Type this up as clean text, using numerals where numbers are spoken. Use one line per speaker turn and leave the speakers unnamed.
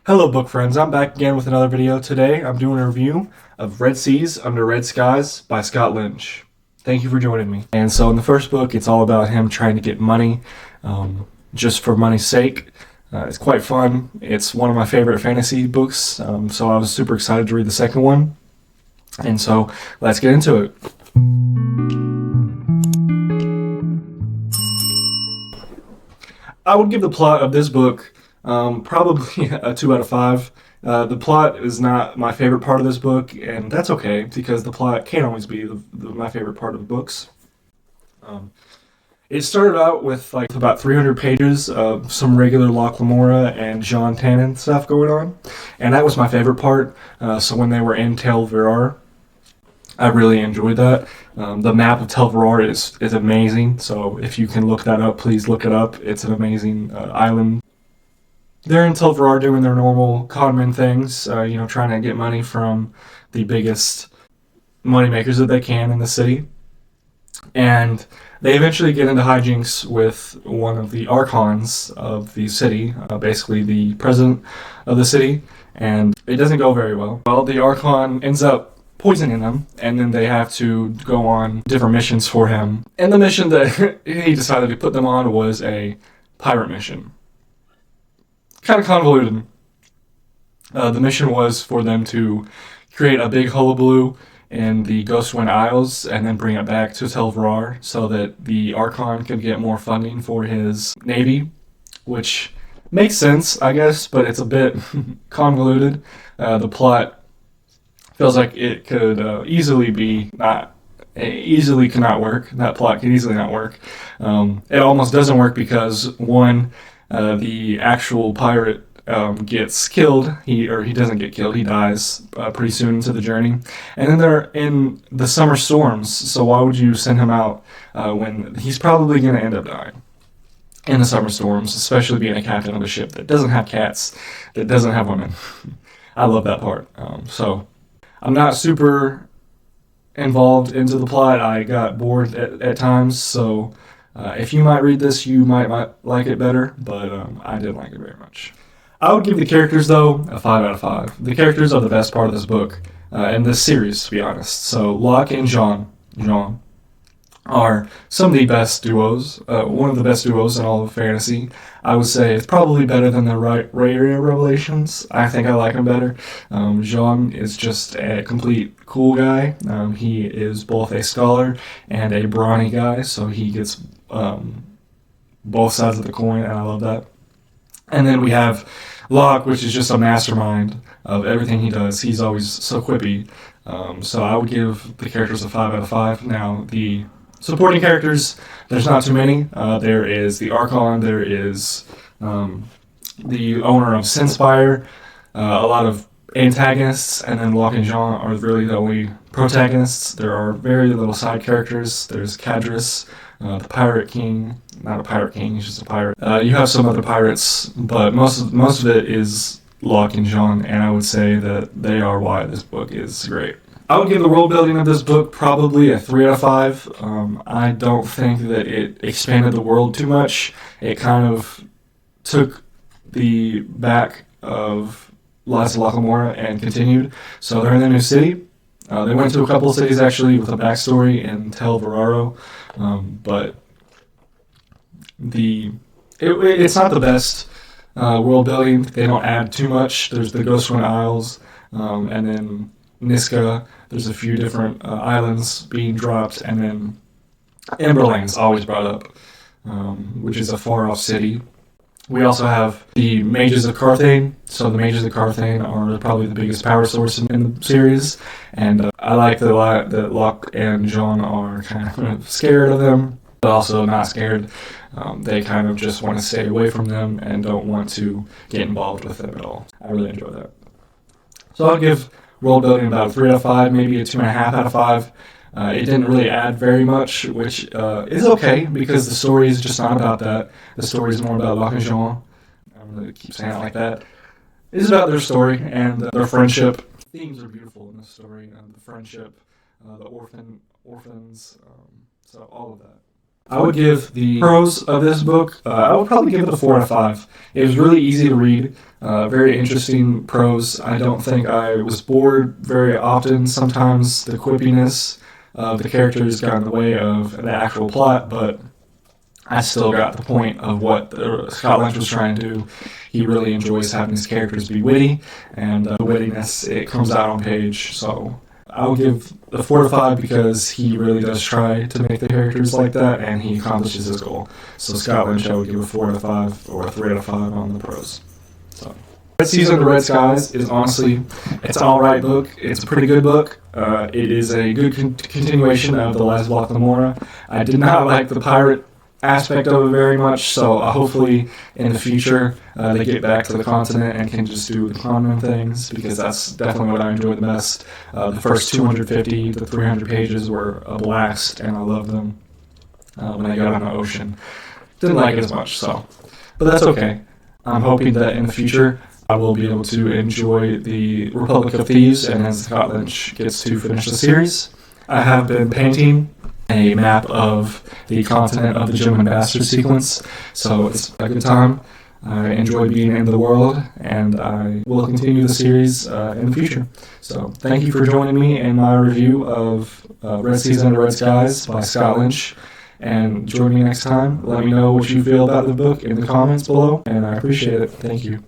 Hello book friends, I'm back again with another video. Today I'm doing a review of Red Seas Under Red Skies by Scott Lynch. Thank you for joining me. And so in the first book, it's all about him trying to get money, just for money's sake. It's quite fun. It's one of my favorite fantasy books, so I was super excited to read the second one. And so let's get into it. I would give the plot of this book probably a 2 out of 5. The plot is not my favorite part of this book, and that's okay because the plot can't always be my favorite part of books. It started out with like about 300 pages of some regular Locke, Lamora, and Jean Tannen stuff going on, and that was my favorite part. So when they were in Tel Virar, I really enjoyed that. The map of Tel Virar is amazing, so if you can look that up, please look it up. It's an amazing island. They're in Tel Virar doing their normal conman things, trying to get money from the biggest moneymakers that they can in the city. And they eventually get into hijinks with one of the archons of the city, basically the president of the city, and it doesn't go very well. Well, the archon ends up poisoning them, and then they have to go on different missions for him. And the mission that he decided to put them on was a pirate mission. Kind of convoluted. The mission was for them to create a big hullabaloo in the Ghostwind Isles and then bring it back to Tel Virar so that the Archon could get more funding for his navy, which makes sense, I guess, but it's a bit convoluted. The plot feels like it could easily cannot work. That plot could easily not work. It almost doesn't work because one, the actual pirate gets killed. He doesn't get killed. He dies pretty soon into the journey. And then they're in the summer storms. So why would you send him out when he's probably going to end up dying in the summer storms? Especially being a captain of a ship that doesn't have cats, that doesn't have women. I love that part. So I'm not super involved into the plot. I got bored at times. So if you might read this, you might like it better, but I didn't like it very much. I would give the characters, though, a 5 out of 5. The characters are the best part of this book, and this series, to be honest. So Locke and Jean are some of the best duos, one of the best duos in all of fantasy. I would say it's probably better than the Ray Area Revelations. I think I like them better. Jean is just a complete cool guy. He is both a scholar and a brawny guy, so he gets both sides of the coin, and I love that. And then we have Locke, which is just a mastermind of everything he does. He's always so quippy. So I would give the characters a 5 out of 5. Now, the supporting characters, there's not too many. There is the Archon, there is the owner of Sinspire, a lot of antagonists, and then Locke and Jean are really the only protagonists. There are very little side characters. There's Cadris, the Pirate King. Not a Pirate King, he's just a pirate. You have some other pirates, but most of it is Locke and Jean, and I would say that they are why this book is great. I would give the world building of this book probably a 3 out of 5. I don't think that it expanded the world too much. It kind of took the back of Lies of Locke and Lamora and continued. So they're in a new city. They went to a couple of cities actually with a backstory in Tel Virar, but it's not the best world building. They don't add too much. There's the Ghostwind Isles, and then Niska. There's a few different islands being dropped, and then Emberland's always brought up, which is a far-off city. We also have the Mages of Carthane. So the Mages of Carthane are probably the biggest power source in the series, and I like that Locke and Jean are kind of scared of them, but also not scared. They kind of just want to stay away from them and don't want to get involved with them at all. I really enjoy that. So I'll give world building about a 3 out of 5, maybe a 2.5 out of 5. It didn't really add very much, which is okay because the story is just not about that. The story is more about Locke and Jean. I'm going to keep saying it like that. It's about their story and their friendship. Themes are beautiful in this story. The friendship, the orphans, so all of that. I would give the prose of this book, I would probably give it a 4 out of 5. It was really easy to read, very interesting prose. I don't think I was bored very often. Sometimes the quippiness of the characters got in the way of the actual plot, but I still got the point of what Scott Lynch was trying to do. He really enjoys having his characters be witty, and the wittiness, it comes out on page. So I'll give a 4 to 5 because he really does try to make the characters like that, and he accomplishes his goal. So Scott Lynch, I would give a 4 out of 5 or a 3 out of 5 on the prose. So Red Season to Red Skies is honestly, it's an alright book. It's a pretty good book. It is a good continuation of the last Locke and Lamora. I did not like the pirate aspect of it very much, so hopefully in the future they get back to the continent and can just do the common things, because that's definitely what I enjoyed the best. The first 250 to 300 pages were a blast, and I loved them when I got on the ocean. Didn't like it as much, but that's okay. I'm hoping that in the future I will be able to enjoy the Republic of Thieves, and as Scott Lynch gets to finish the series. I have been painting a map of the continent of the Gentleman Bastard sequence, so it's a good time. I enjoy being in the world, and I will continue the series in the future. So thank you for joining me in my review of Red Season to Red Skies by Scott Lynch, and join me next time. Let me know what you feel about the book in the comments below, and I appreciate it. Thank you.